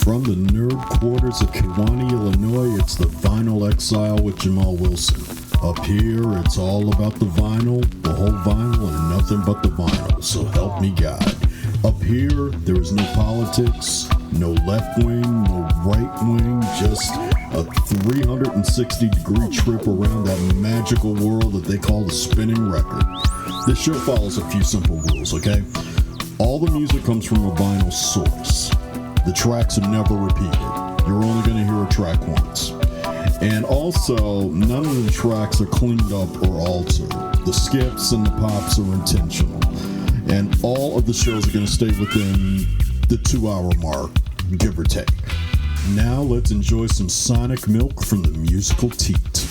From the nerd quarters of Kewanee, Illinois, it's the Vinyl Exile with Jamal Wilson. Up here, it's all about the vinyl, the whole vinyl, and nothing but the vinyl, so help me God. Up here, there is no politics, no left wing, no right wing, just a 360-degree trip around that magical world that they call the spinning record. This show follows a few simple rules, okay? All the music comes from a vinyl source. The tracks are never repeated. You're only going to hear a track once. And also, none of the tracks are cleaned up or altered. The skips and the pops are intentional. And all of the shows are going to stay within the 2-hour mark, give or take. Now let's enjoy some sonic milk from the musical teat.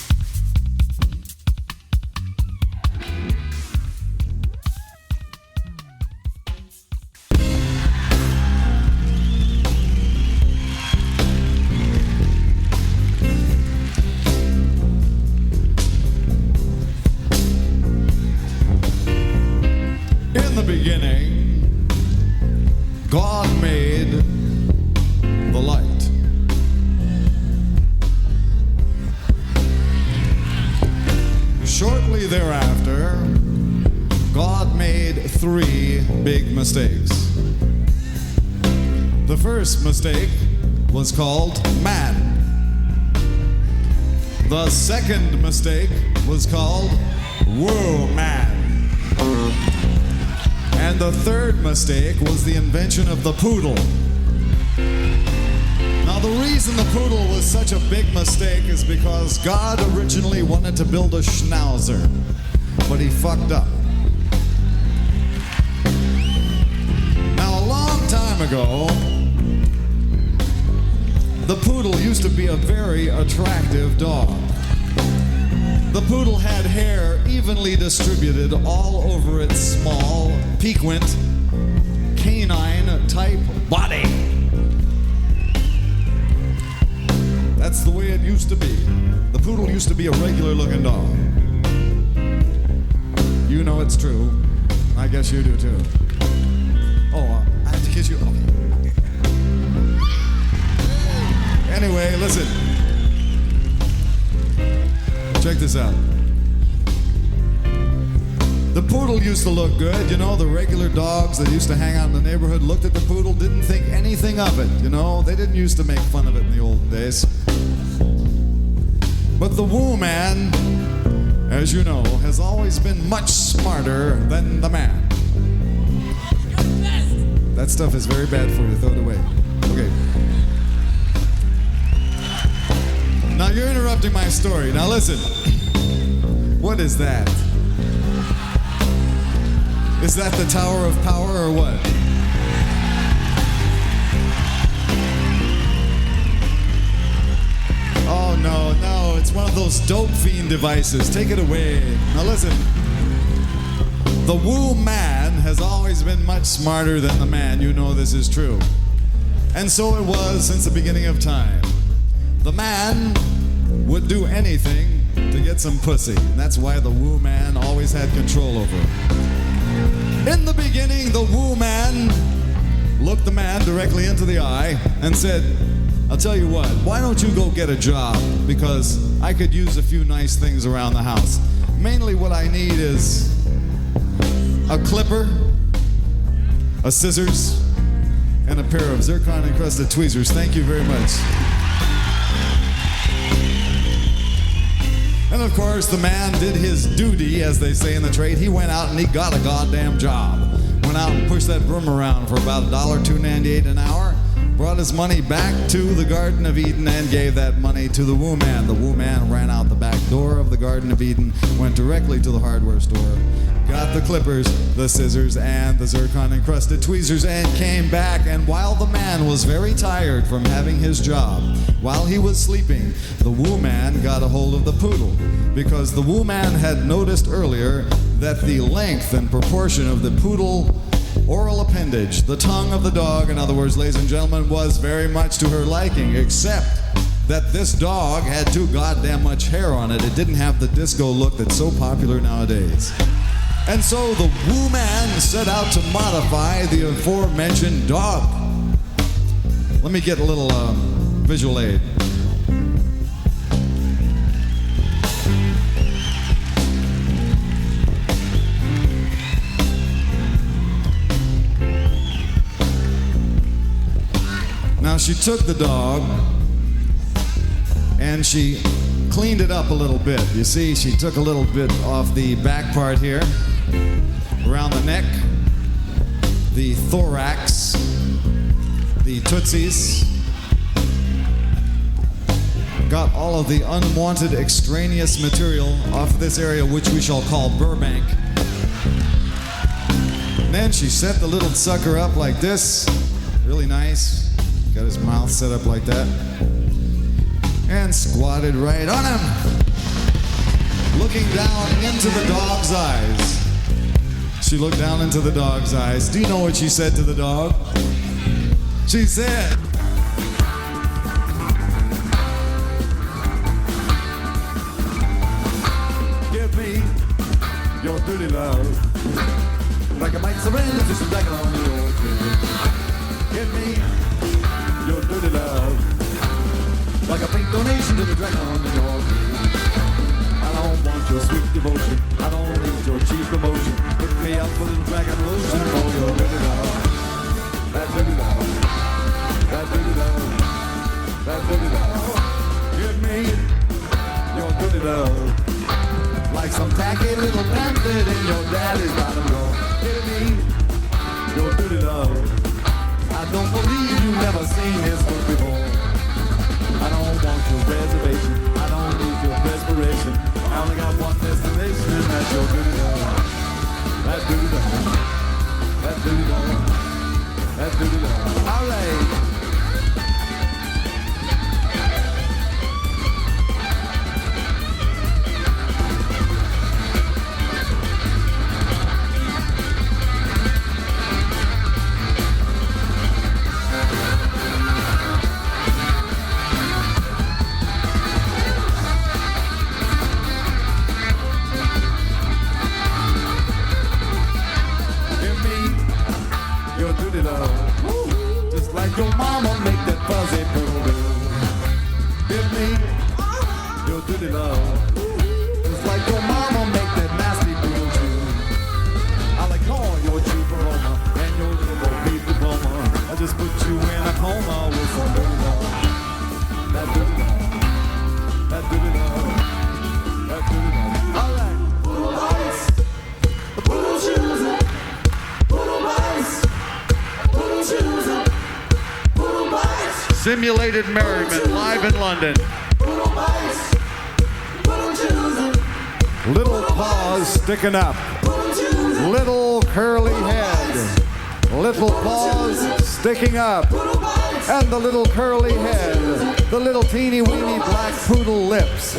The first mistake was called man. The second mistake was called woman. And the third mistake was the invention of the poodle. Now the reason the poodle was such a big mistake is because God originally wanted to build a schnauzer, but he fucked up. Now a long time ago, the poodle used to be a very attractive dog. The poodle had hair evenly distributed all over its small, piquant, canine-type body. That's the way it used to be. The poodle used to be a regular-looking dog. You know it's true. I guess you do too. Oh, I have to kiss you. Okay. Anyway, listen. Check this out. The poodle used to look good, you know, the regular dogs that used to hang out in the neighborhood looked at the poodle, didn't think anything of it, you know. They didn't used to make fun of it in the old days. But the woo man, as you know, has always been much smarter than the man. That stuff is very bad for you, throw it away. Okay. Now you're interrupting my story. Now listen. What is that? Is that the Tower of Power or what? Oh no, it's one of those dope fiend devices. Take it away. Now listen. The woo man has always been much smarter than the man. You know this is true. And so it was since the beginning of time. The man would do anything to get some pussy. And that's why the woo man always had control over it. In the beginning, the woo man looked the man directly into the eye and said, I'll tell you what, why don't you go get a job? Because I could use a few nice things around the house. Mainly what I need is a clipper, a scissors, and a pair of zircon-encrusted tweezers. Thank you very much. And of course, the man did his duty, as they say in the trade. He went out and he got a goddamn job. Went out and pushed that broom around for about $1.298 an hour. Brought his money back to the Garden of Eden and gave that money to the woo man. The woo man ran out the back door of the Garden of Eden, went directly to the hardware store, got the clippers, the scissors, and the zircon-encrusted tweezers, and came back. And while the man was very tired from having his job, while he was sleeping, the woo man got a hold of the poodle, because the woo man had noticed earlier that the length and proportion of the poodle oral appendage, the tongue of the dog, in other words, ladies and gentlemen, was very much to her liking, except that this dog had too goddamn much hair on it. It didn't have the disco look that's so popular nowadays. And so the woo man set out to modify the aforementioned dog. Let me get a little visual aid. Now she took the dog and she cleaned it up a little bit. You see, she took a little bit off the back part here, around the neck, the thorax, the tootsies. Got all of the unwanted extraneous material off this area, which we shall call Burbank. And then she set the little sucker up like this, really nice. Got his mouth set up like that. And squatted right on him, looking down into the dog's eyes. She looked down into the dog's eyes. Do you know what she said to the dog? She said, "Give me your dirty love, like I might surrender to some dragon on your tree. Give me your dirty love, like a pink donation to the dragon on your tree. I don't want your sweet devotion, I don't need your cheap promotion. Put me up for the dragon lotion for your dirty love. That dirty love, that dirty love, that dirty love. Give me your dirty love, like some tacky little pamphlet in your daddy's bottom drawer. Give me your dirty love. I don't believe you've never seen this book before. I don't want your reservation, I don't need your desperation. I only got one destination, and that's your dirty love. That dirty love, that dirty love, that dirty love. All right. Just like your mama make that fuzzy poodle. Give me your dirty love. Just like your mama make that nasty poodle too. I like all your cheap aroma and your little beef diploma. I just put you in a coma with some dirty love. That dirty love. That dirty love. That dirty love. All right. Poodle bites. The poodle choosing. Poodle bites. Simulated merriment live in London. Little paws sticking up. Little curly head. Little paws sticking up. And the little curly head. The little teeny weeny black poodle lips.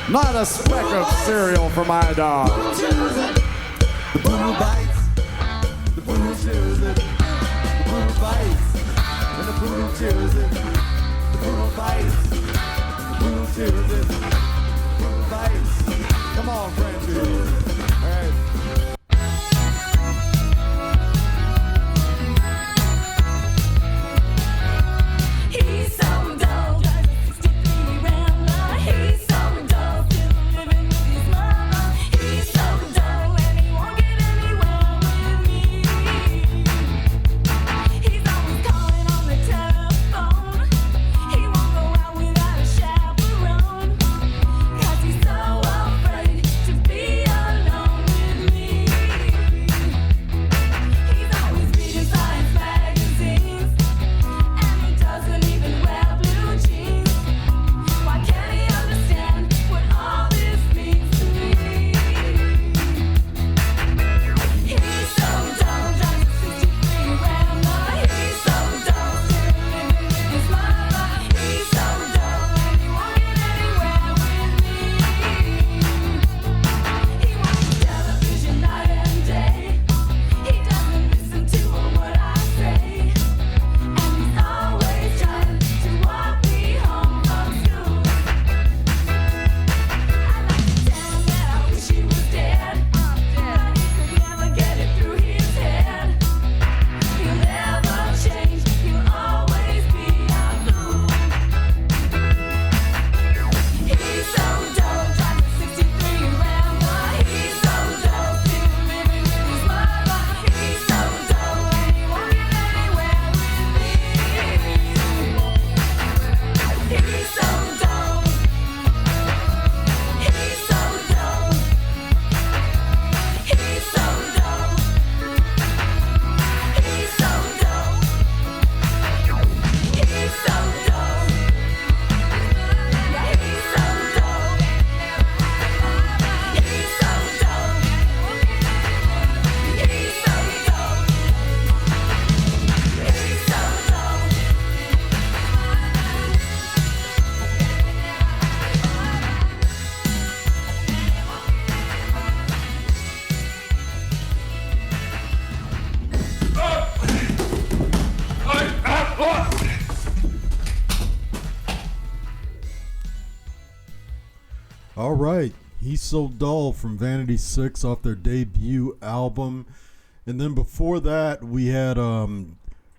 Not a speck of cereal for my dog. The poodle bites. The poodle chews it. The poodle bites. And the poodle chews it. The poodle bites. The poodle chews it. The poodle bites. Come on, Francis. All right. He's so dope, drives a 63 Rambler. He's so dope, still living with his mama. He's so dope, and he won't get anywhere with me. He's always calling on the telephone. He won't go out without a chaperone, 'cause he's so afraid to be alone. right. He's So Dull from Vanity 6 off their debut album. And then before that, we had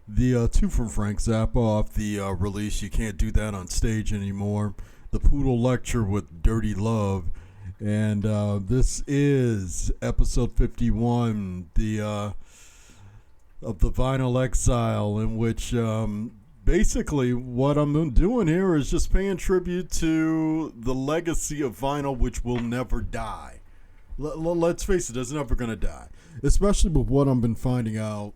the two from Frank Zappa off the release You Can't Do That on Stage Anymore. The Poodle Lecture with Dirty Love. And this is episode 51 of the Vinyl Exile, in which basically what I'm doing here is just paying tribute to the legacy of vinyl, which will never die. Let's face it, it's never going to die. Especially with what I've been finding out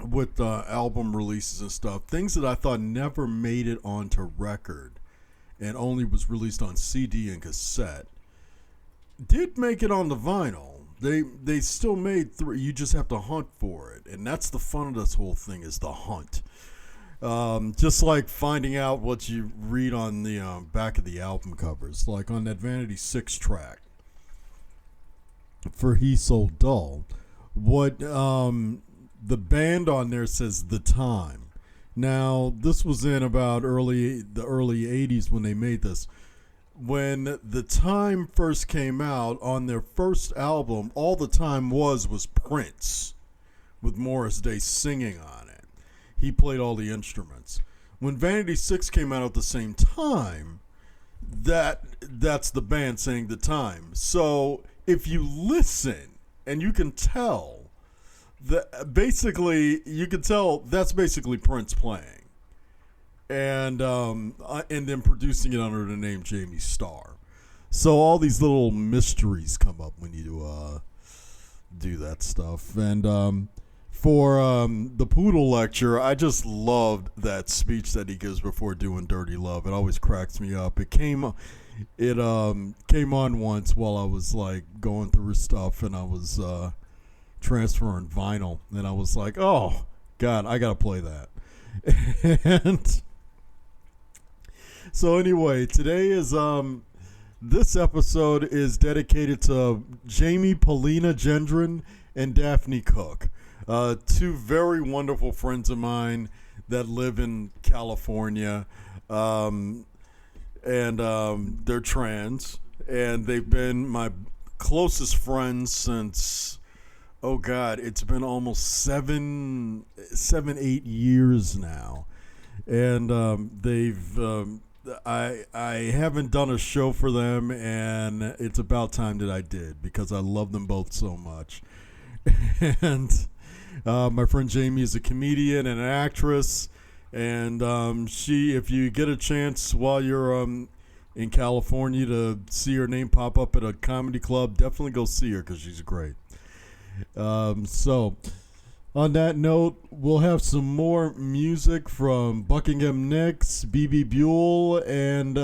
with album releases and stuff. Things that I thought never made it onto record and only was released on CD and cassette did make it on the vinyl. They still made three. You just have to hunt for it. And that's the fun of this whole thing, is the hunt. Just like finding out what you read on the back of the album covers. Like on that Vanity 6 track for He's So Dull, what the band on there says The Time. Now, this was in about the early 80s when they made this. When The Time first came out, on their first album, all The Time was Prince, with Morris Day singing on it. He played all the instruments. When Vanity 6 came out at the same time, that's the band saying The Time. So if you listen, and you can tell, that's basically Prince playing. And then producing it under the name Jamie Starr. So all these little mysteries come up when you do that stuff. And for the Poodle Lecture, I just loved that speech that he gives before doing Dirty Love. It always cracks me up. It came on once while I was like going through stuff, and I was transferring vinyl, and I was like, oh God, I gotta play that. And so anyway, today is this episode is dedicated to Jamie, Paulina, Gendron, and Daphne Cook, two very wonderful friends of mine that live in California, and they're trans, and they've been my closest friends since, oh God, it's been almost 7, 8 years now. And I haven't done a show for them, and it's about time that I did, because I love them both so much. And my friend Jamie is a comedian and an actress, and if you get a chance while you're in California to see her name pop up at a comedy club, definitely go see her, because she's great. So on that note, we'll have some more music from Buckingham Nicks, Bebe Buell, and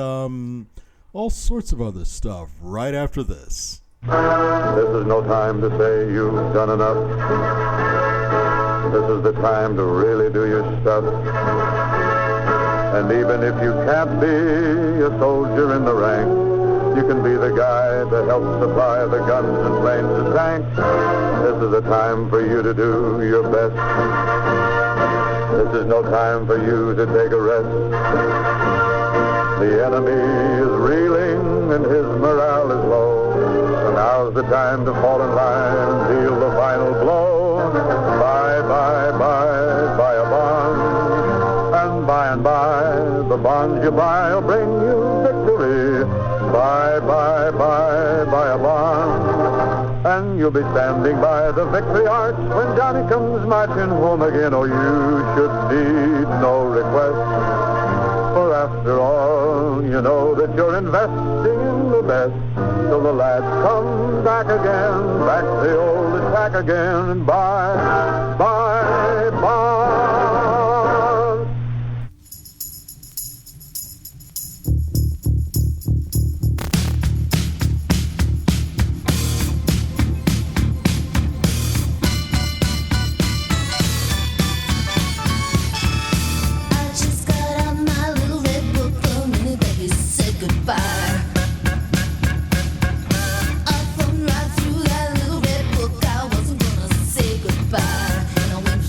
all sorts of other stuff right after this. This is no time to say you've done enough. This is the time to really do your stuff. And even if you can't be a soldier in the ranks, you can be the guy to help supply the guns and planes and tanks. This is the time for you to do your best. This is no time for you to take a rest. The enemy is reeling and his morale is low. So now's the time to fall in line and feel the final blow. Buy a bond. And by, the bonds you buy will bring you victory. Buy a bond, and you'll be standing by the victory arch when Johnny comes marching home again. Oh, you should need no request, for after all, you know that you're investing in the best. Till the lads come back again, back to the old attack again, and buy. I went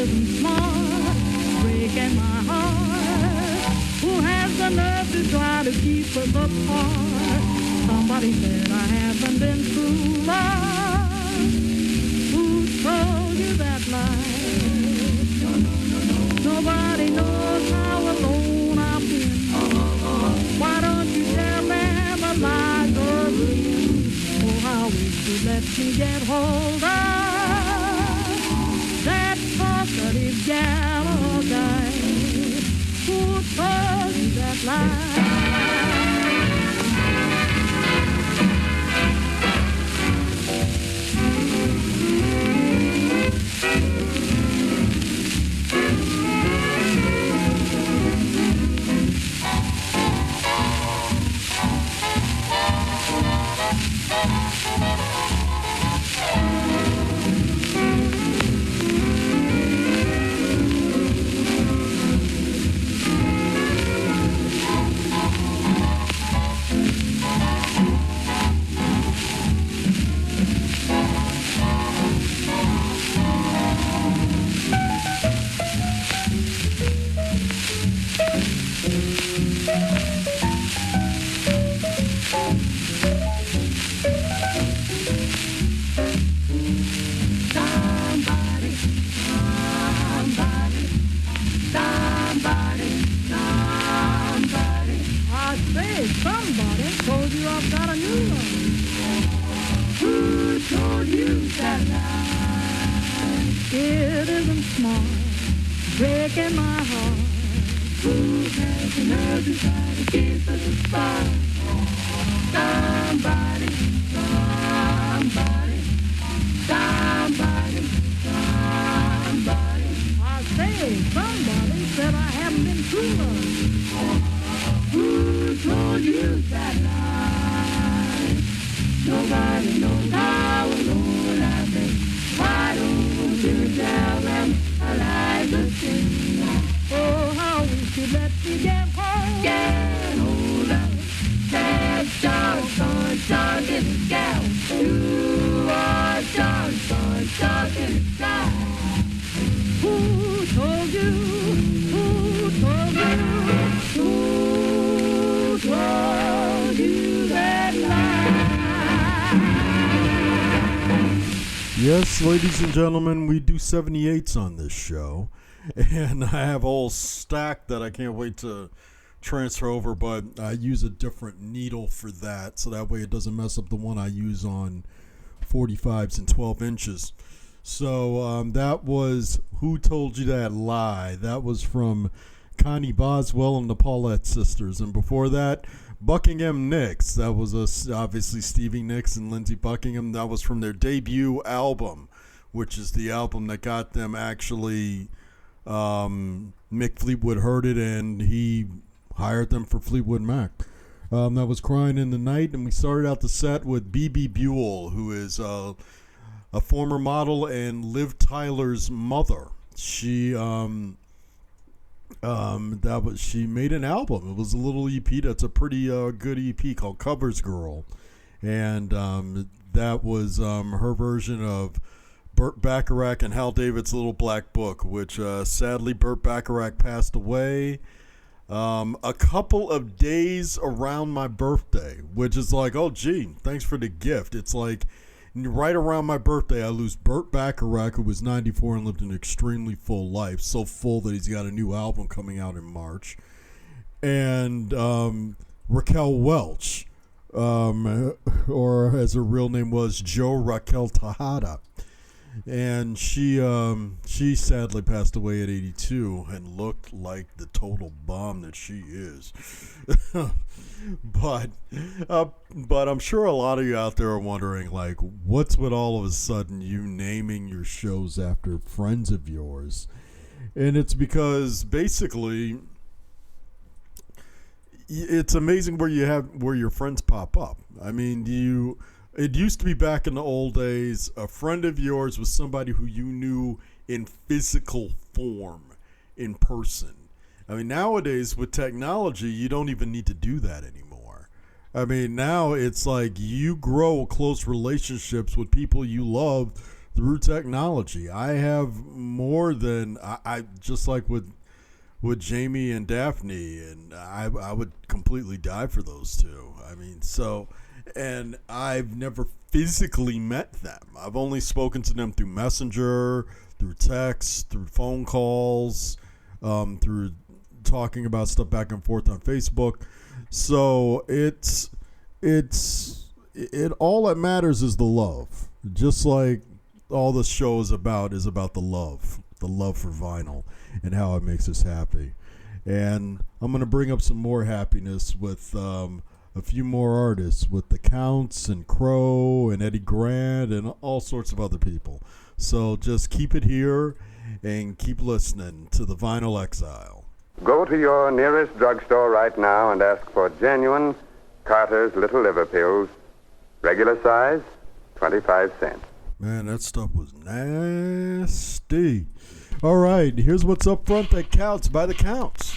isn't smart, breaking my heart. Who has the nerve to try to keep us apart? Somebody said I haven't been true love. Who told you that lie? Nobody knows how alone I've been. Why don't you tell them a lie again? Oh, how wish you'd let me get hold of that talkative gal or guy. Who told you that lie? It isn't smart, breaking my heart. Who has the nerve to try to keep us apart? Somebody, somebody, somebody, somebody. I say, somebody said I haven't been true love. Who told you that lie? Nobody knows how alone I've been. Why don't you tell them a lie to sing? Oh, how we should let me get home. Get hold of that Johnson, talking gal. You are Johnson, talking guy. Who told you? Who told you? Who told you that lie? Yes, ladies and gentlemen, we do 78s on this show, and I have a whole stack that I can't wait to transfer over, but I use a different needle for that, so that way it doesn't mess up the one I use on 45s and 12 inches. So that was Who Told You That Lie? That was from Connie Boswell and the Paulette sisters, and before that, Buckingham Nicks. That was obviously Stevie Nicks and Lindsey Buckingham. That was from their debut album, which is the album that got them actually. Mick Fleetwood heard it and he hired them for Fleetwood Mac. That was Crying in the Night, and we started out the set with Bebe Buell, who is a former model and Liv Tyler's mother. She she made an album. It was a little EP that's a pretty good EP called Covers Girl, and that was her version of Burt Bacharach and Hal David's Little Black Book, which sadly Burt Bacharach passed away a couple of days around my birthday, which is like, oh gee, thanks for the gift. It's like right around my birthday, I lose Burt Bacharach, who was 94 and lived an extremely full life. So full that he's got a new album coming out in March. And Raquel Welch, or as her real name was, Jo Raquel Tejada. And she sadly passed away at 82 and looked like the total bomb that she is. But I'm sure a lot of you out there are wondering, like, what's with all of a sudden you naming your shows after friends of yours? And it's because basically it's amazing where your friends pop up. I mean, it used to be back in the old days, a friend of yours was somebody who you knew in physical form, in person. I mean, nowadays with technology, you don't even need to do that anymore. I mean, now it's like you grow close relationships with people you love through technology. I have more than I just like with Jamie and Daphne, and I would completely die for those two. I mean, so, and I've never physically met them. I've only spoken to them through Messenger, through text, through phone calls, through talking about stuff back and forth on Facebook. So it all that matters is the love. Just like all the show is about the love for vinyl and how it makes us happy. And I'm going to bring up some more happiness with a few more artists, with the Counts and Crow and Eddie Grant and all sorts of other people. So just keep it here and keep listening to the Vinyl Exile. Go to your nearest drugstore right now and ask for genuine Carter's Little Liver Pills, regular size, 25 cents. Man, that stuff was nasty. All right, here's what's up front that counts by the Counts.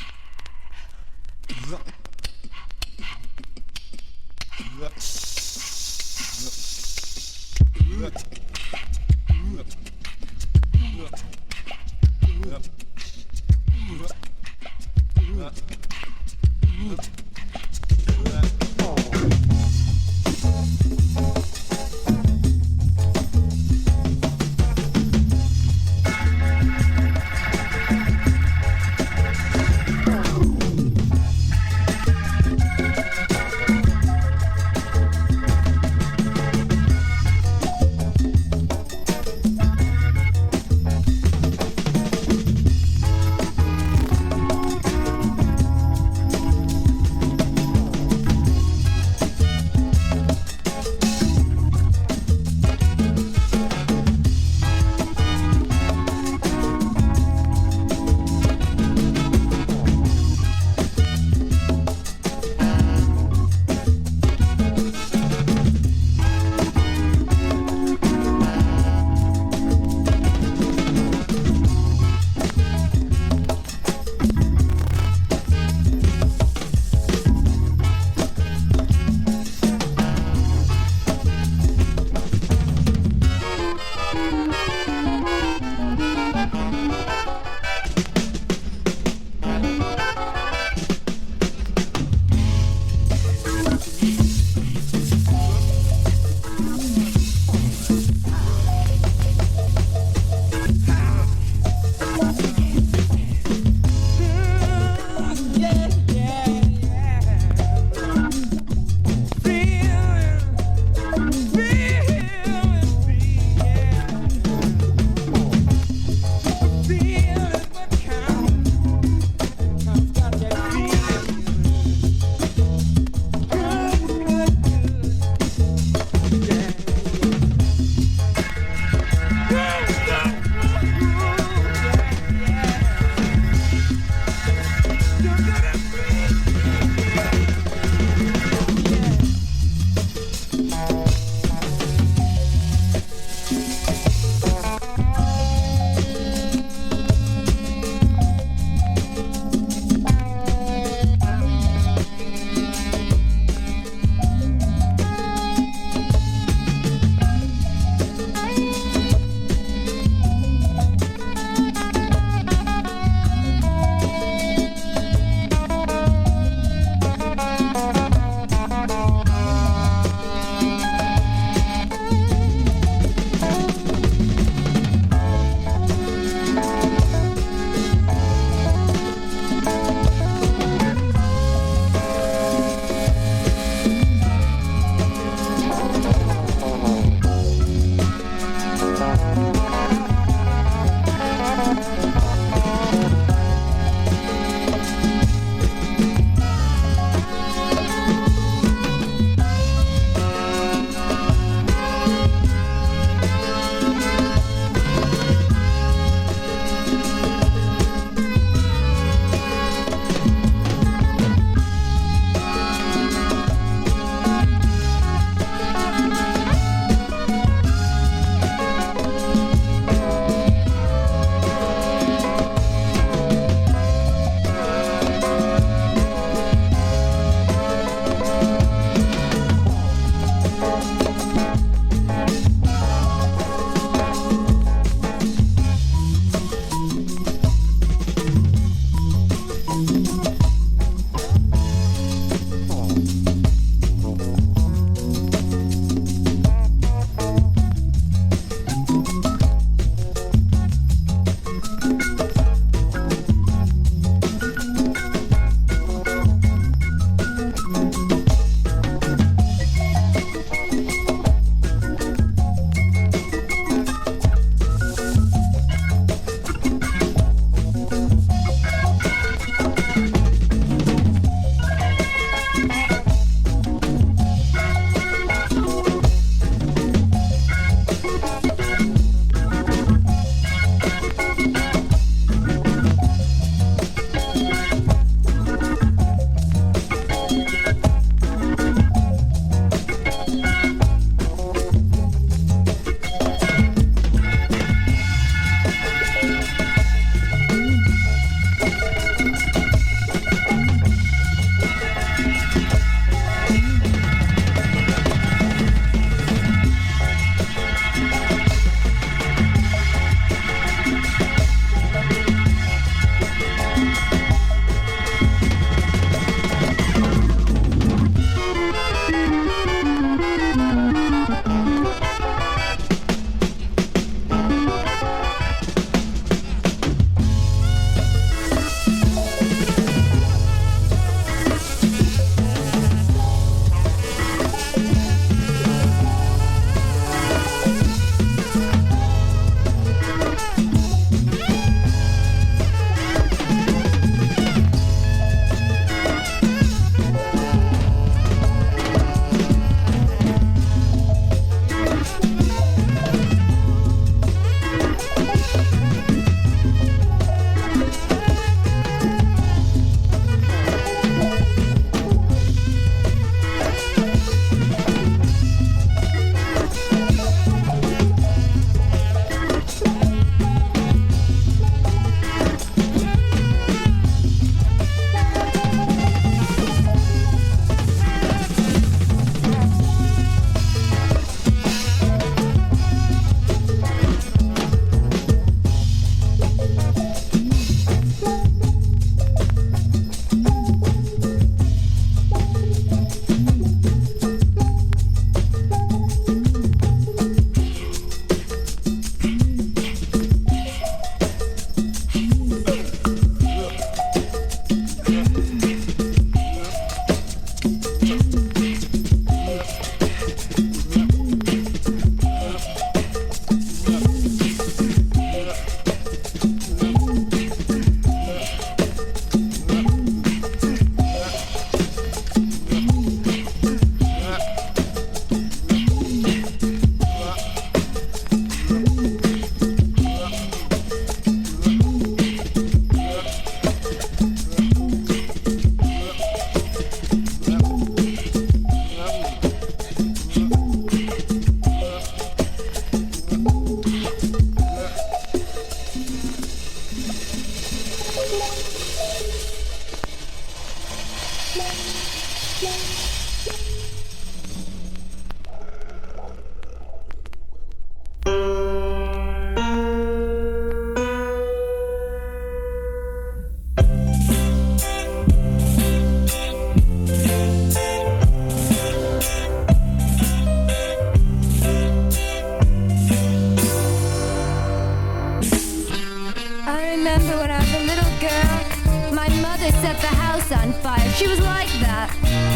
house on fire. She was like that.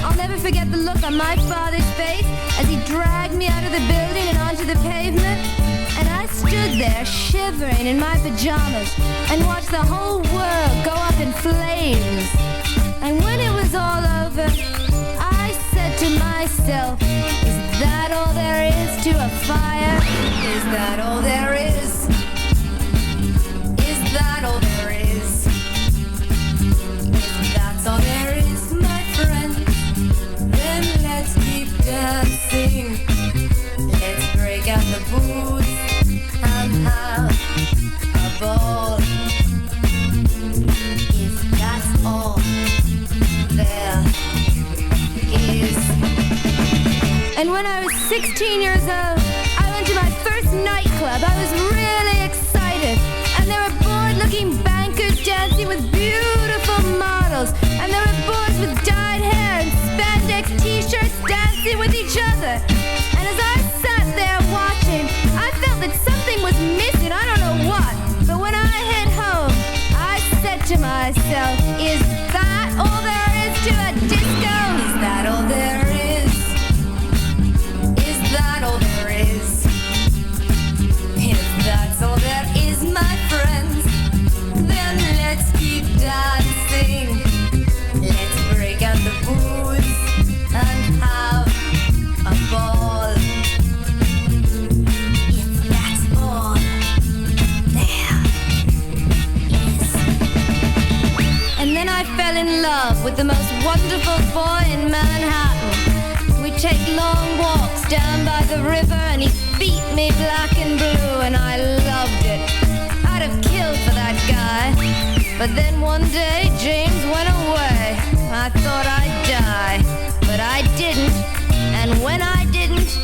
I'll never forget the look on my father's face as he dragged me out of the building and onto the pavement. And I stood there shivering in my pajamas and watched the whole world go up in flames. And when it was all over, I said to myself, is that all there is to a fire? Is that all there is? Is that all there is? If that's all there is, my friend, then let's keep dancing. Let's break out the boots and have a ball. If that's all there is. And when I was 16 years old, I went to my first nightclub. I was really excited. And there were bored-looking bankers dancing with beautiful models. And there were boys with dyed hair and spandex t-shirts dancing with each other. And as I sat there watching, I felt that something was missing. I don't know what. But when I hit home, I said to myself, is that all there is to a disco? Is that all there is? Is that all there is? If that's all there is, my friends, then let's keep dancing. Let's break out the booze and have a ball. If that's all there is. And then I fell in love with the most wonderful boy in Manhattan. We'd take long walks down by the river and he'd beat me black and blue, and I loved it. I'd have killed for that guy. But then one day James went away. I thought I'd die, but I didn't. And when I didn't,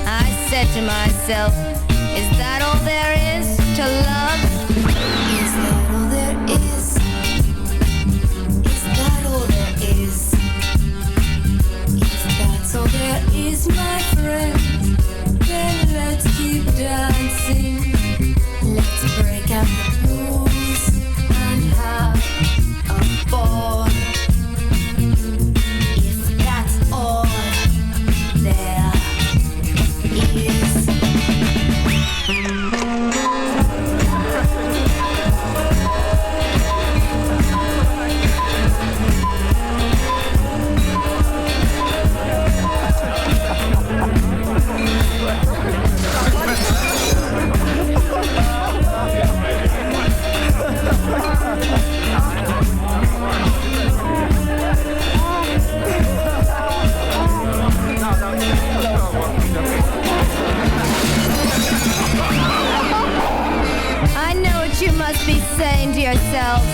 I said to myself, is that all there is to love? Is that all there is? Is that all there is? If that's all there is, my friend, then let's keep dancing. Let's break out the blues and have a ball. If that's all there is. I know what you must be saying to yourselves.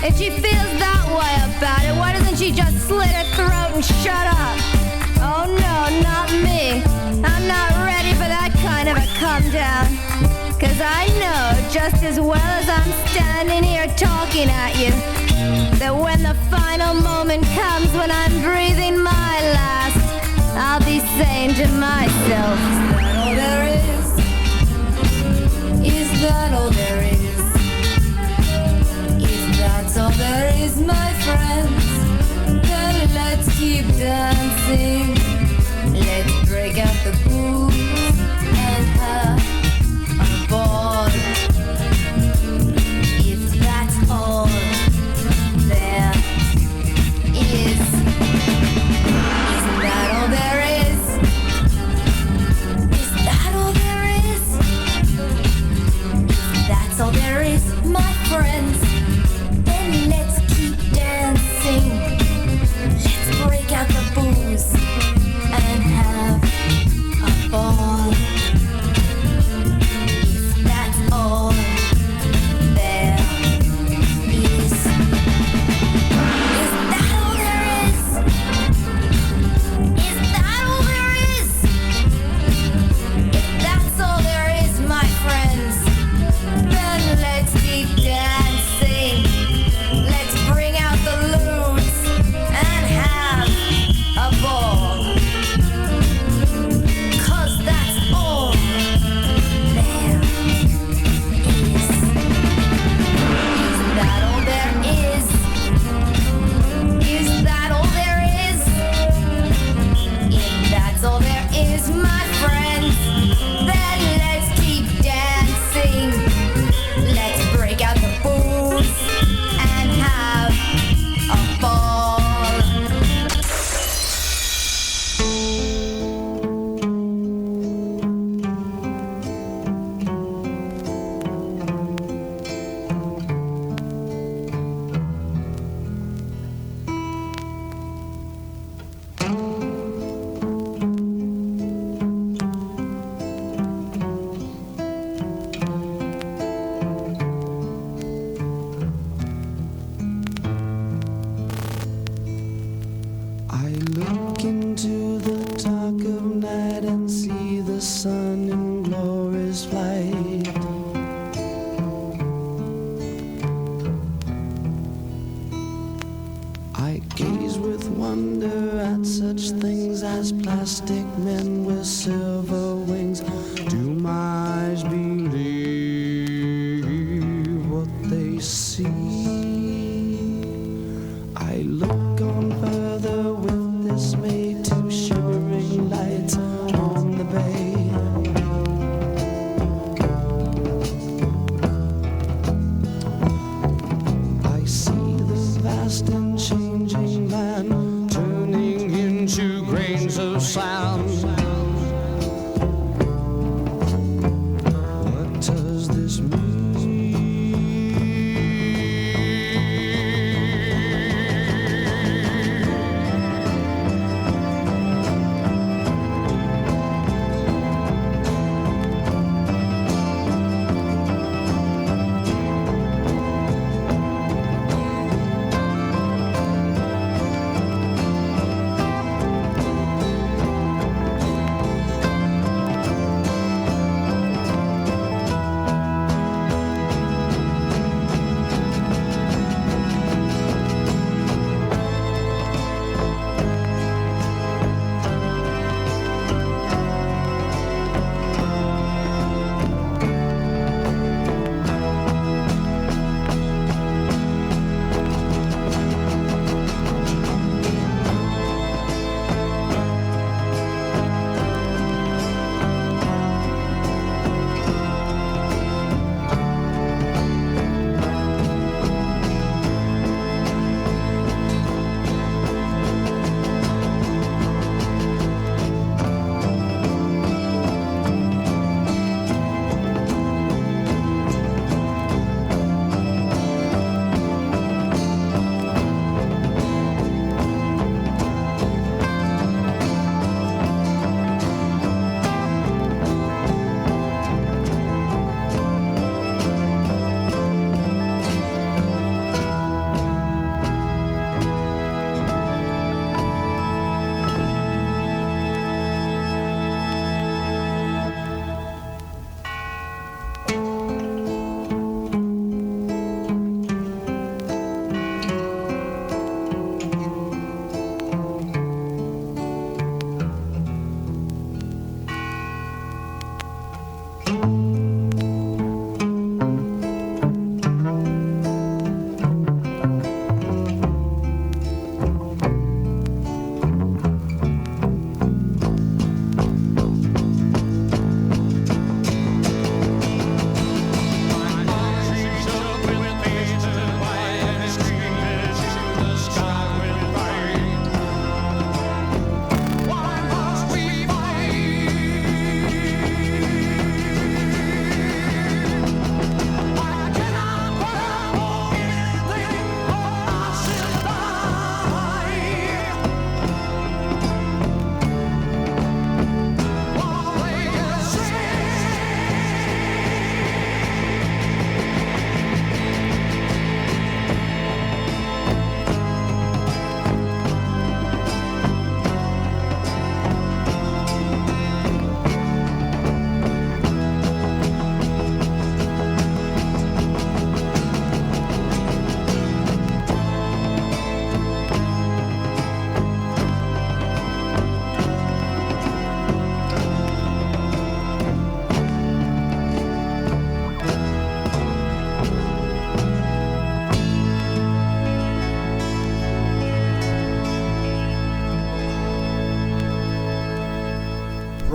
If she feels that way about it, why doesn't she just slit her throat and shut up? Oh no, not me. I'm not ready for that kind of a come down. Cause I know just as well as I'm standing here talking at you, that when the final moment comes, when I'm breathing my last, I'll be saying to myself, is that all there is? Is that all there is? If that's all there is, my friends, then let's keep dancing. Let's break out the booze and have a ball. If that's all there is. Isn't that all there is? Is that all there is? If that's all there is, my friends, then let's keep dancing. Let's break out the booze and have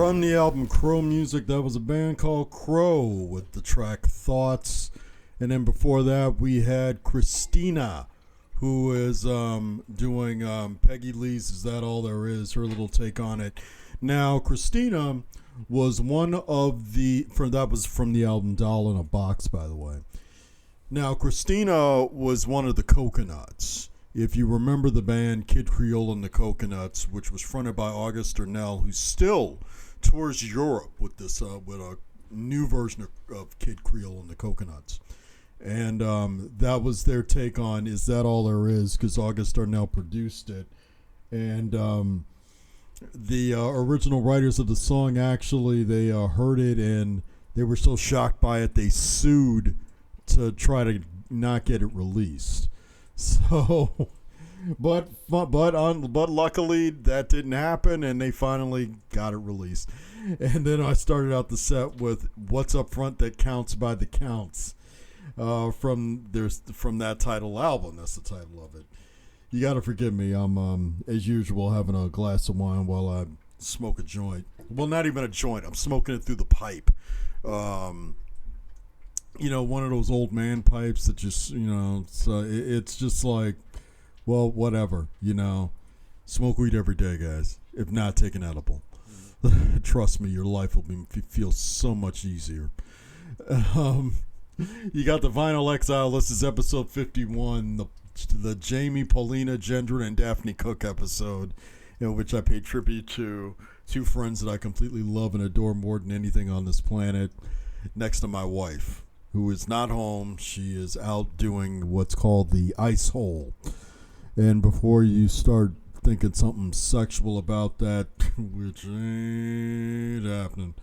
From the album Crow Music, that was a band called Crow with the track Thoughts. And then before that, we had Cristina, who is doing Peggy Lee's Is That All There Is, her little take on it. Now, Cristina was one of that was from the album Doll in a Box, by the way. Now, Cristina was one of the Coconuts. If you remember the band Kid Creole and the Coconuts, which was fronted by August Darnell, who still tours Europe with this with a new version of Kid Creole and the Coconuts. And that was their take on Is That All There Is, because August Darnell produced it. And the original writers of the song, actually, they heard it and they were so shocked by it, they sued to try to not get it released. So, but luckily that didn't happen, and they finally got it released. And then I started out the set with What's Up Front That Counts by the Counts, from that title album. That's the title of it. You got to forgive me. I'm as usual having a glass of wine while I smoke a joint. Well, not even a joint. I'm smoking it through the pipe. One of those old man pipes that just, it's just like, well, whatever, smoke weed every day, guys. If not, take an edible. Trust me, your life will feel so much easier. You got the Vinyl Exile. This is episode 51, the Jamie, Paulina, GendronDaphiny Cook episode, in which I pay tribute to two friends that I completely love and adore more than anything on this planet, next to my wife, who is not home. She is out doing what's called the ice hole. And before you start thinking something sexual about that, which ain't happening,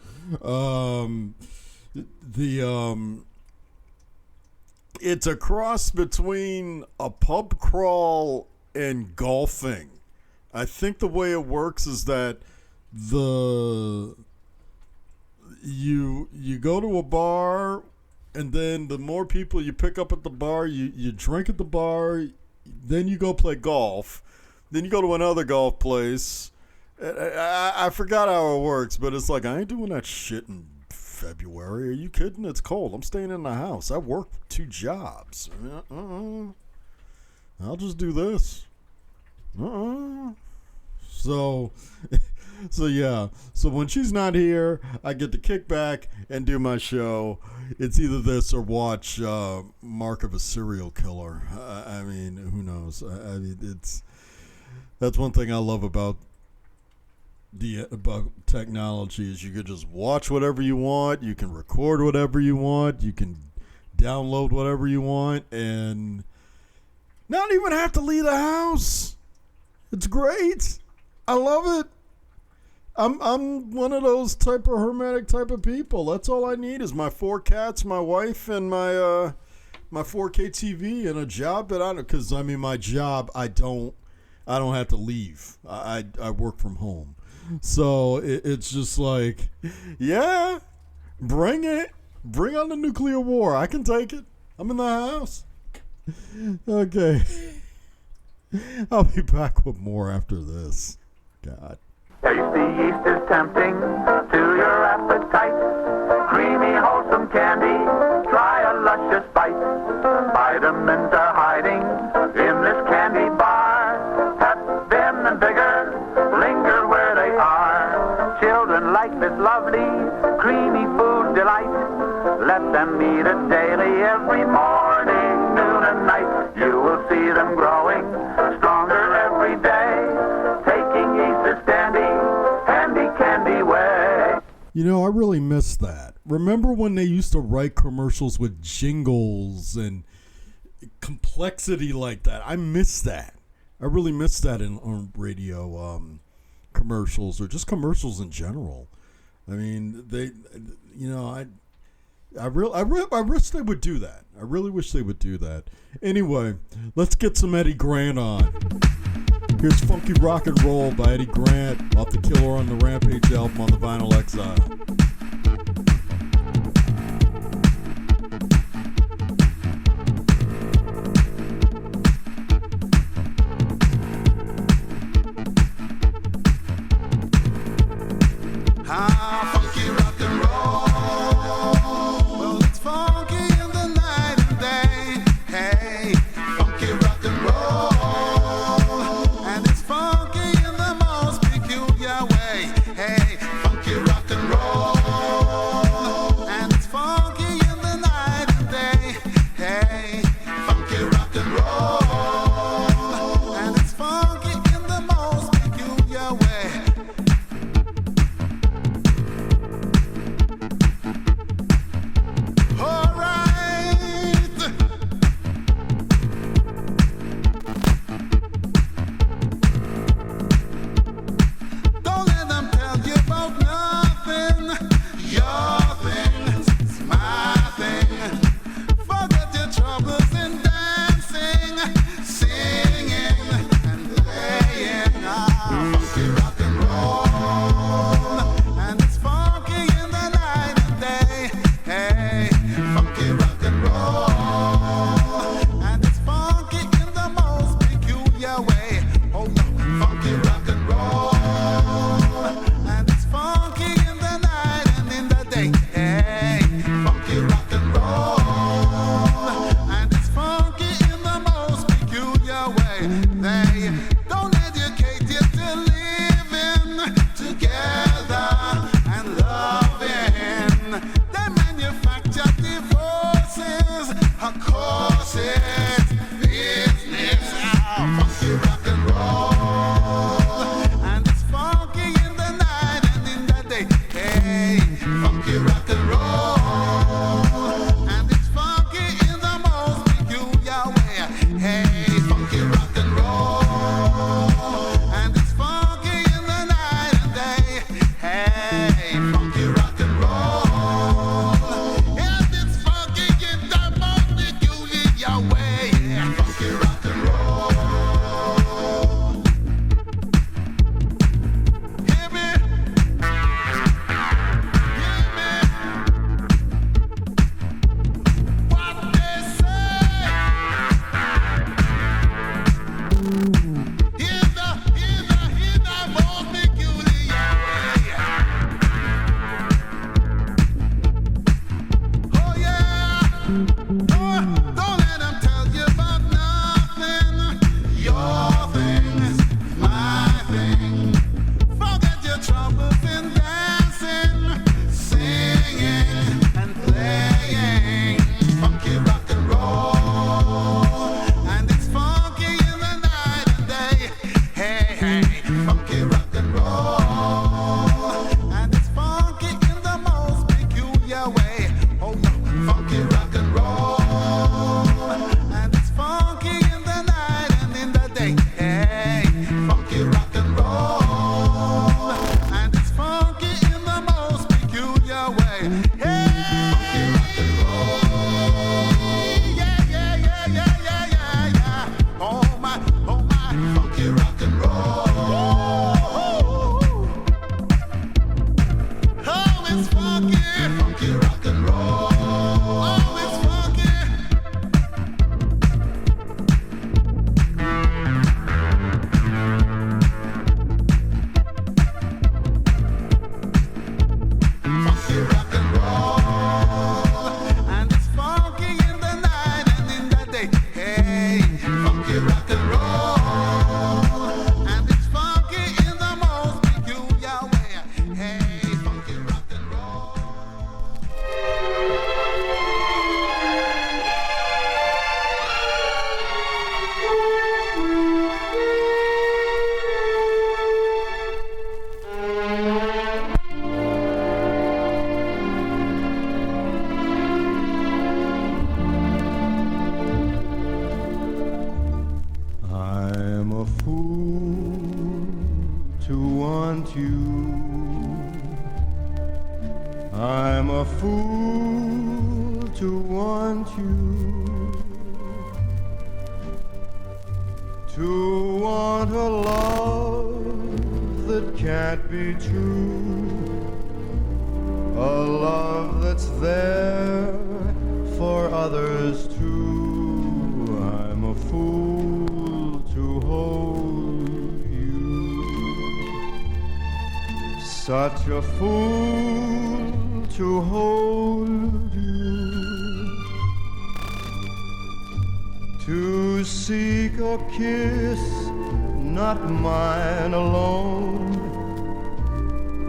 it's a cross between a pub crawl and golfing. I think the way it works is that you go to a bar, and then the more people you pick up at the bar, you drink at the bar, then you go play golf, then you go to another golf place. I forgot how it works, but it's like, I ain't doing that shit in February. Are you kidding? It's cold. I'm staying in the house. I work 2 jobs. I'll just do this. So yeah. So when she's not here, I get to kick back and do my show. It's either this or watch Mark of a Serial Killer. I mean, who knows? I mean, that's one thing I love about technology, is you can just watch whatever you want, you can record whatever you want, you can download whatever you want, and not even have to leave the house. It's great. I love it. I'm one of those type of hermetic type of people. That's all I need is my 4 cats, my wife, and my 4K TV, and a job that I don't, because I mean, my job, I don't have to leave. I work from home. So it's just like, yeah, bring it. Bring on the nuclear war. I can take it. I'm in the house. Okay. I'll be back with more after this. God. Tasty yeast is tempting to your appetite. Creamy, wholesome candy. Try a luscious bite. Vitamins are hiding in this candy bar. Pep, vim, and vigor linger where they are. Children like this lovely, creamy food delight. Let them eat it daily, every morning, noon, and night. You will see them growing stronger every day. Taking yeast is handy candy way. You know, I really miss that. Remember when they used to write commercials with jingles and complexity like that? I miss that. I really miss that on radio commercials, or just commercials in general. I mean, I wish they would do that. I really wish they would do that. Anyway, let's get some Eddie Grant on. Here's Funky Rock and Roll by Eddie Grant off the Killer on the Rampage album on the Vinyl Exile. Ah. They manufacture divorces, a corset, business, funky rock and roll. And it's funky in the night and in the day. Hey, funky rock and roll. And it's funky in the most peculiar way. Hey, funky rock and roll. And it's funky in the night and day. Hey, funky rock and roll. And it's funky in the most peculiar way. Funky rock and roll. Hear me? Hear me? What they say? Hear the most peculiar way. Oh yeah. Don't let them tell you about nothing. Your thing, my thing. Forget your troubles in dancing, singing and playing. Funky rock and roll. And it's funky in the night and day. Hey, hey, funky rock and roll. And it's funky in the most peculiar way. Oh no, funky rock and roll. And it's funky in the night and in the day. Hey, funky rock and roll. And it's funky in the most peculiar way. Hey, funky rock and roll. Yeah, yeah, yeah, yeah, yeah, yeah, yeah. Oh my, funky rock and roll. Oh, it's funky, funky rock and roll. Oh, it's funky. Funky rock and roll. And it's funky in the night and in the day. Hey, funky rock and roll. And it's funky in the most peculiar way. Hey, funky rock and roll. I'm a fool to want you. I'm a fool to want you. To want a love that can't be true. A love that's there for others too. I'm a fool to hold you. Such a fool to hold you. To seek a kiss, not mine alone.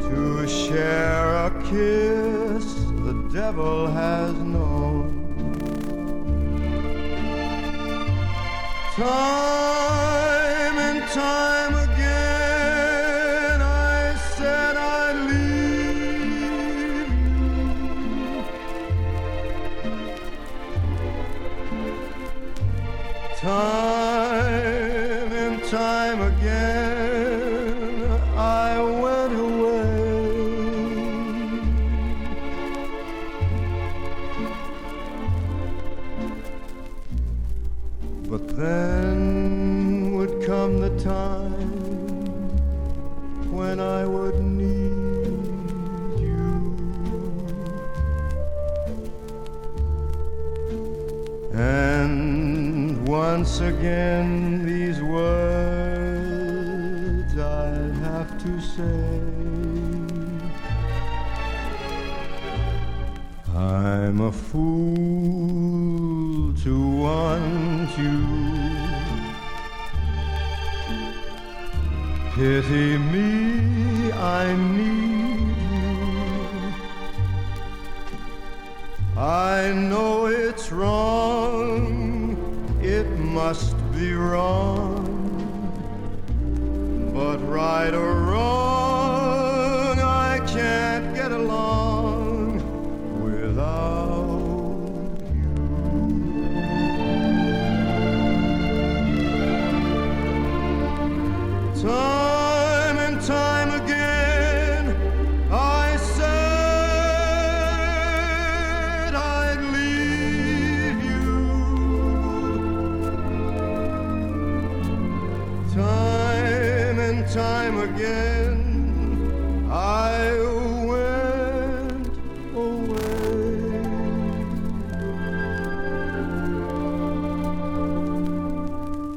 To share a kiss the devil has known. Time and time again I said I'd leave you. Time and time again I went away. But then would come the time when I would need you. And once again these words I'd have to say. I'm a fool to want you. Pity me, I need you. I know it's wrong, it must be wrong, but right or wrong, I can't get along without you. Time and time again, I said I'd leave you. Time and time again, I went away.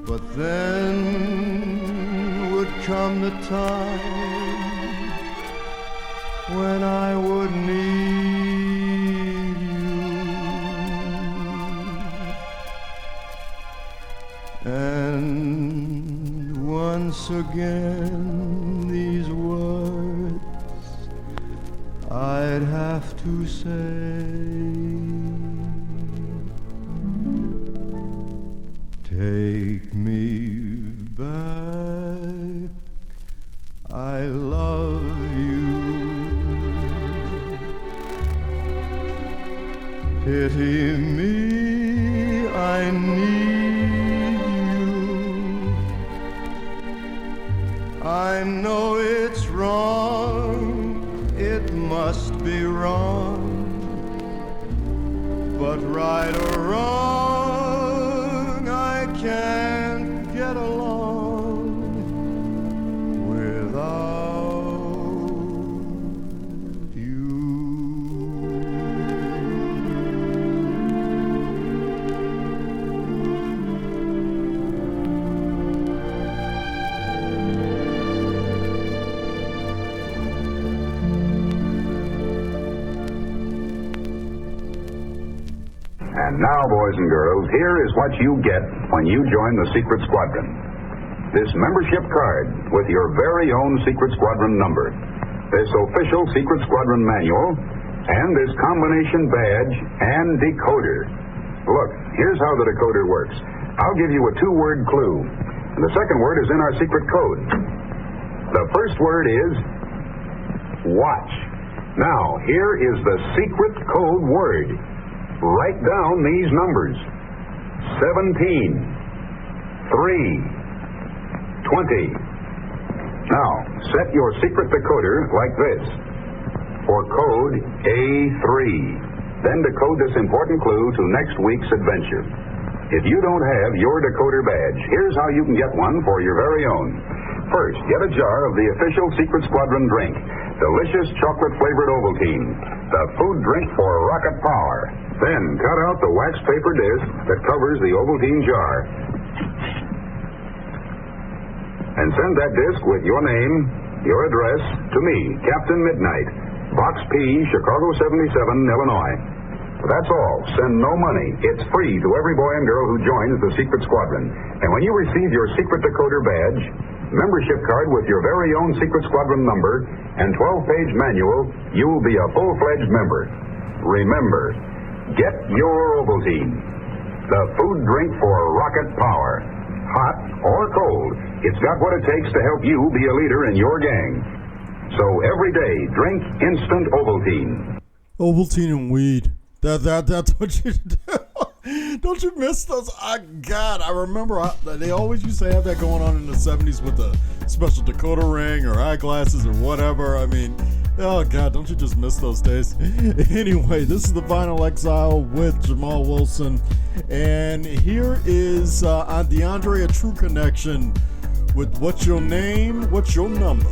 But then would come the time when I would need you. And once again, these words I'd have to say. Take me back, I love you. Pity me, I need you. I know it's wrong, it must be wrong, but right or wrong, I can't get along without you. And now, boys and girls, here is what you get when you join the Secret Squadron. This membership card with your very own Secret Squadron number, this official Secret Squadron manual, and this combination badge and decoder. Look, here's how the decoder works. I'll give you a two-word clue, and the second word is in our secret code. The first word is watch. Now, here is the secret code word. Write down these numbers: 17, 3, 20. Now, set your secret decoder like this for code A3. Then decode this important clue to next week's adventure. If you don't have your decoder badge, here's how you can get one for your very own. First, get a jar of the official Secret Squadron drink, delicious chocolate-flavored Ovaltine, the food drink for rocket power. Then cut out the wax paper disc that covers the Ovaltine jar. And send that disc with your name, your address, to me, Captain Midnight, Box P, Chicago 77, Illinois. That's all. Send no money. It's free to every boy and girl who joins the Secret Squadron. And when you receive your secret decoder badge, membership card with your very own Secret Squadron number, and 12-page manual, you'll be a full-fledged member. Remember, get your Ovaltine, the food drink for rocket power. Hot or cold, it's got what it takes to help you be a leader in your gang. So every day, drink instant Ovaltine. Ovaltine and weed. That's what you do. Don't you miss those? God, I remember they always used to have that going on in the 70s with the special decoder ring or eyeglasses or whatever. I mean, oh God, don't you just miss those days? Anyway, this is the Vinyl Exile with Jamal Wilson. And here is on the Andrea True Connection with What's Your Name, What's Your Number?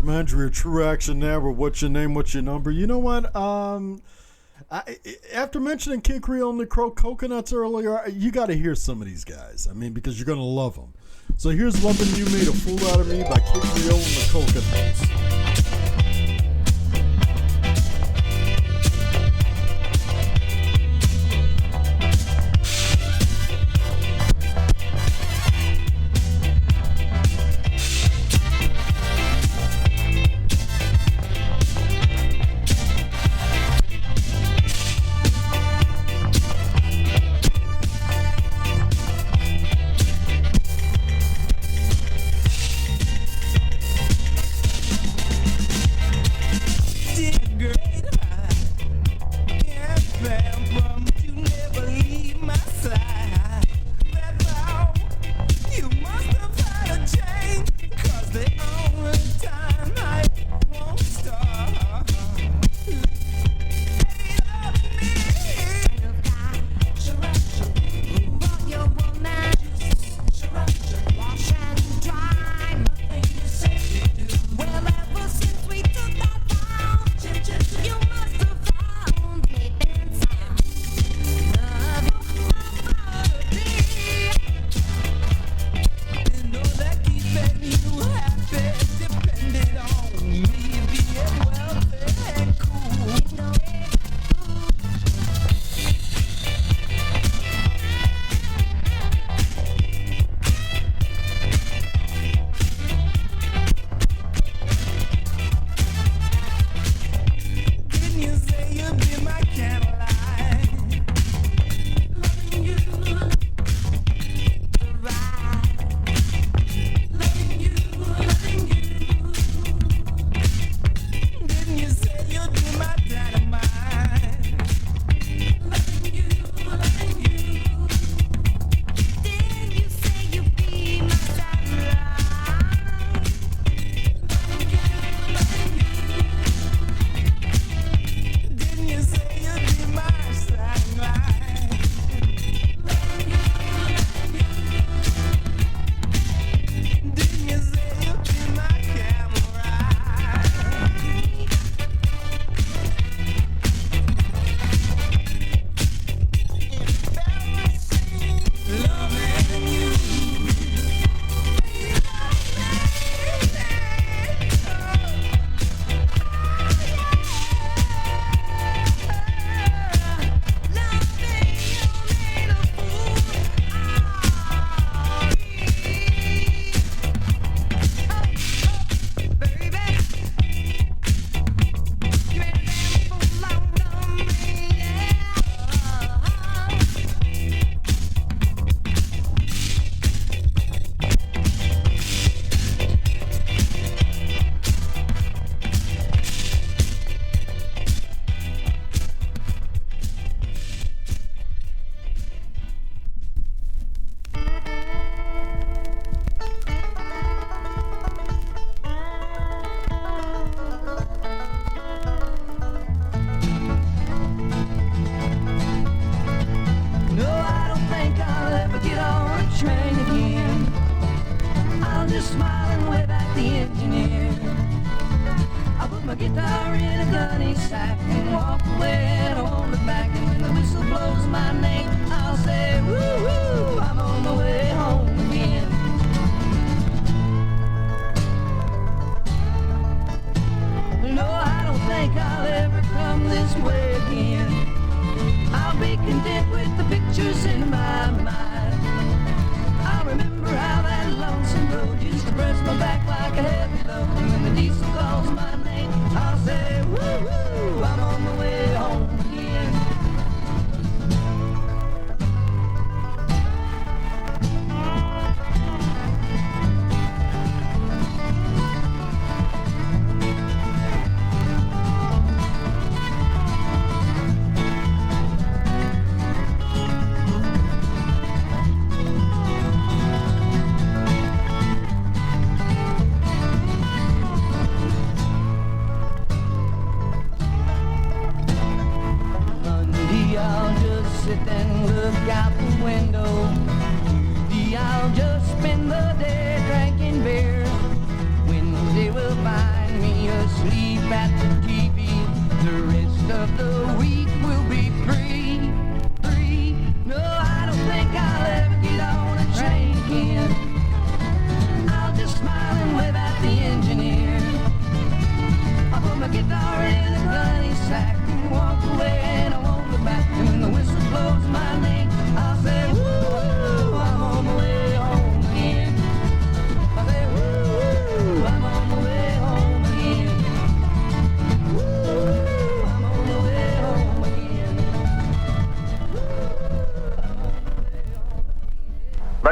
from Andrea, True Action there with What's Your Name, What's Your Number. You know what? After mentioning Kid Creole and the Coconuts earlier, you got to hear some of these guys. I mean, because you're going to love them. So here's Loving You Made a Fool Out of Me by Kid Creole and the Coconuts.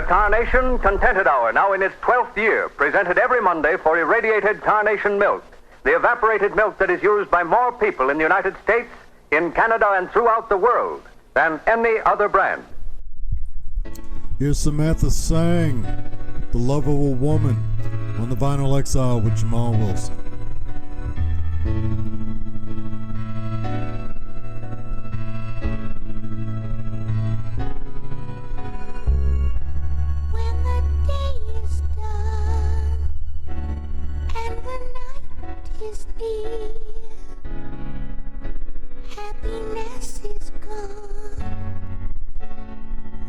Carnation Contented Hour, now in its 12th year, presented every Monday for irradiated carnation milk, the evaporated milk that is used by more people in the United States, in Canada, and throughout the world than any other brand. Here's Samantha sang The Love of a Woman on the Vinyl Exile with Jamal Wilson. When the day is done and the night is near, happiness is gone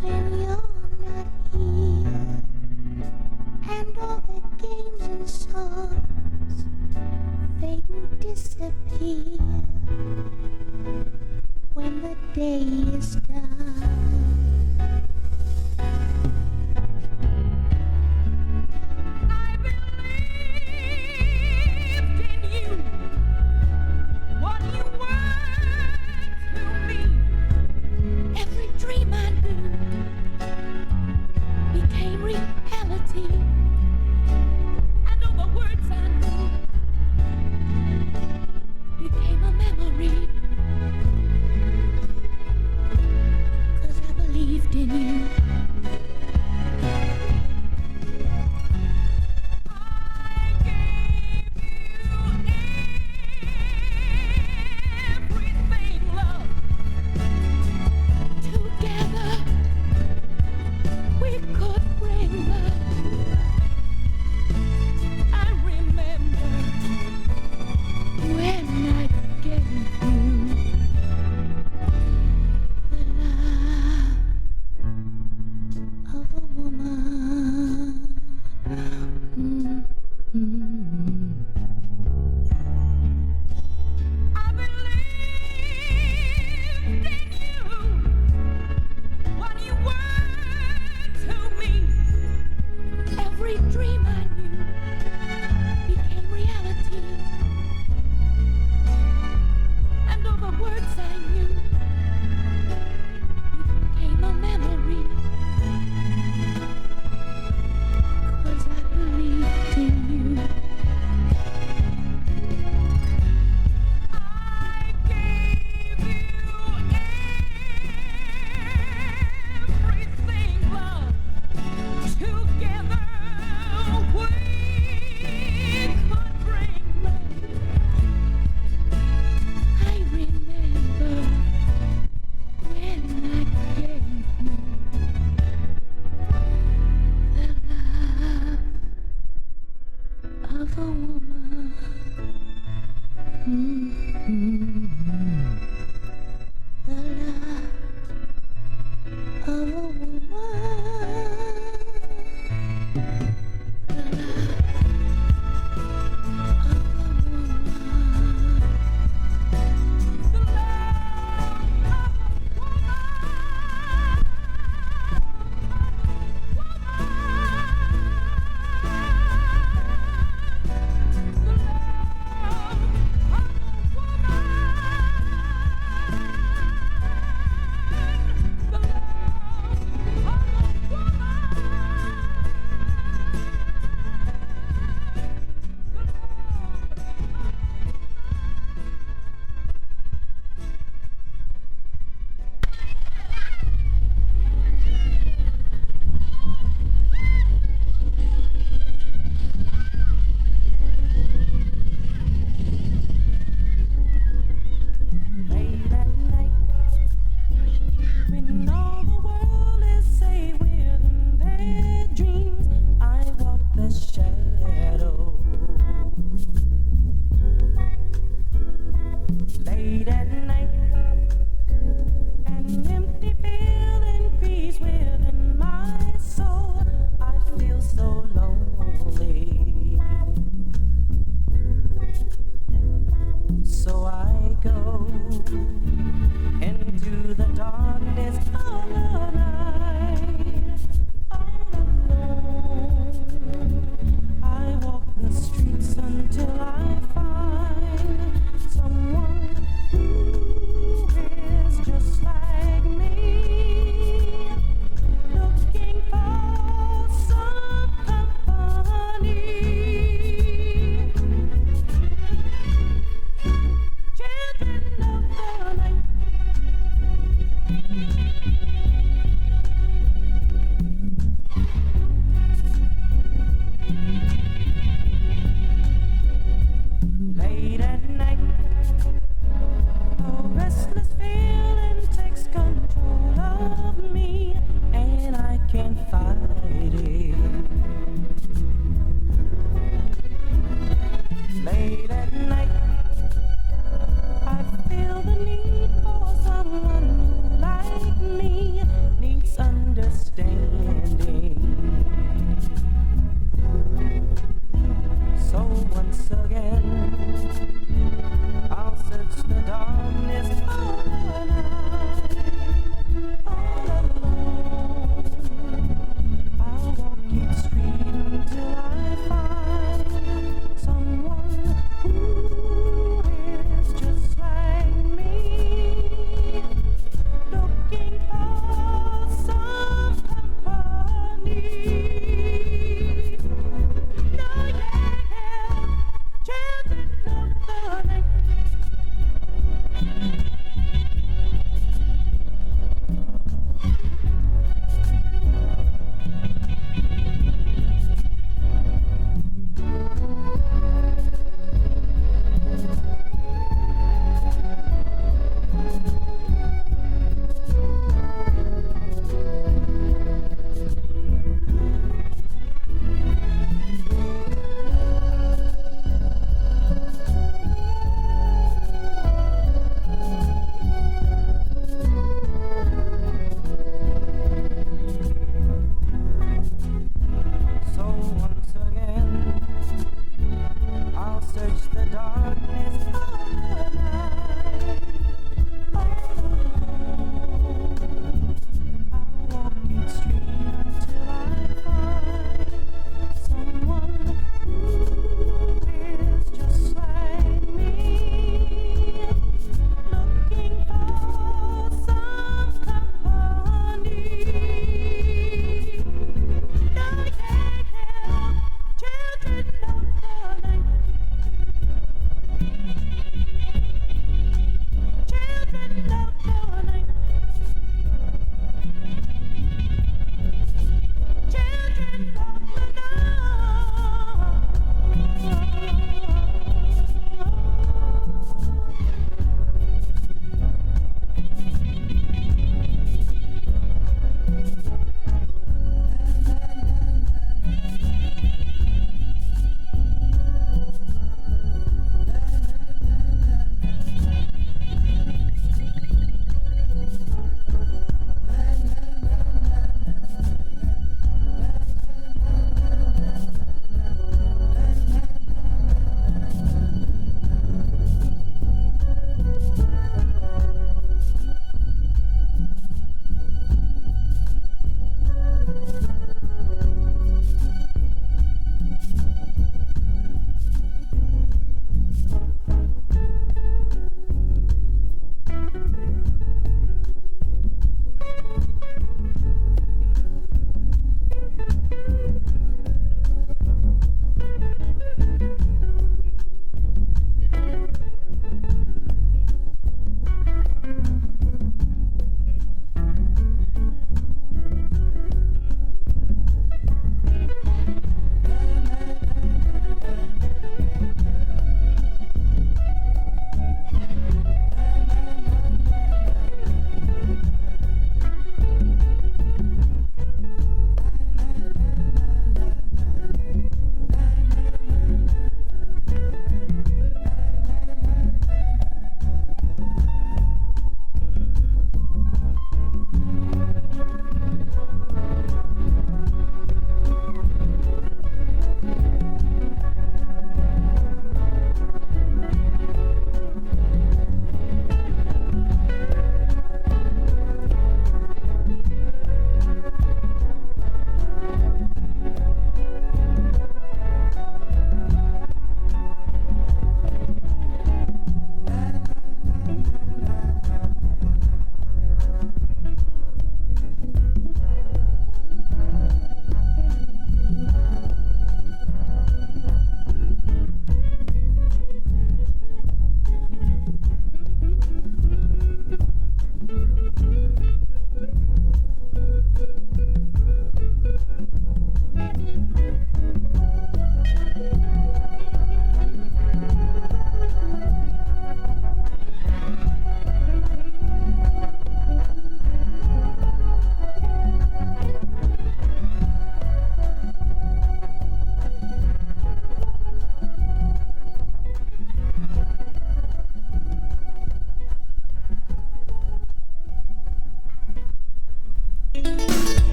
when you're not here, and all the games and songs fade and disappear when the day is done. I believed in you, what you were to me. Every dream I knew became reality, and all the words I knew became a memory. 'Cause I believed in you. Everything, love. Together we could bring love. I remember when I gave you the love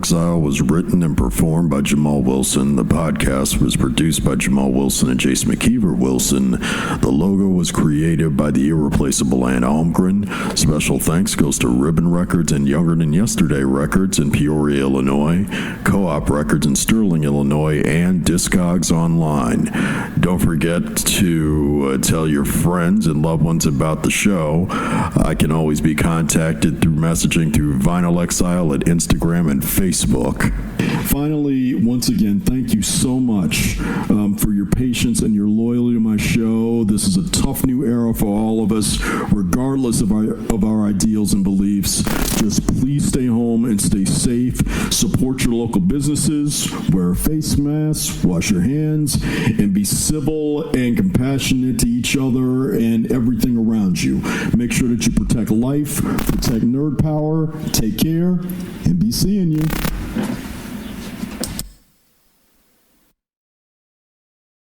Exile was written and performed by Jamal Wilson. The podcast was produced by Jamal Wilson and Jason McKeever Wilson. The logo was created by the irreplaceable Ann Almgren. Special thanks goes to Ribbon Records and Younger Than Yesterday Records in Peoria, Illinois, Co-op Records in Sterling, Illinois, and Discogs Online. Don't forget to tell your friends and loved ones about the show. I can always be contacted through messaging through Vinyl Exile at Instagram and Facebook. Finally, once again, thank you so much for your patience and your loyalty to my show. This is a tough new era for all of us, regardless of our ideals and beliefs. Just please stay home and stay safe. Support your local businesses, wear a face mask, wash your hands, and be civil and compassionate to each other and everything around you. Make sure that you protect life, protect nerd power, take care, and be seeing you.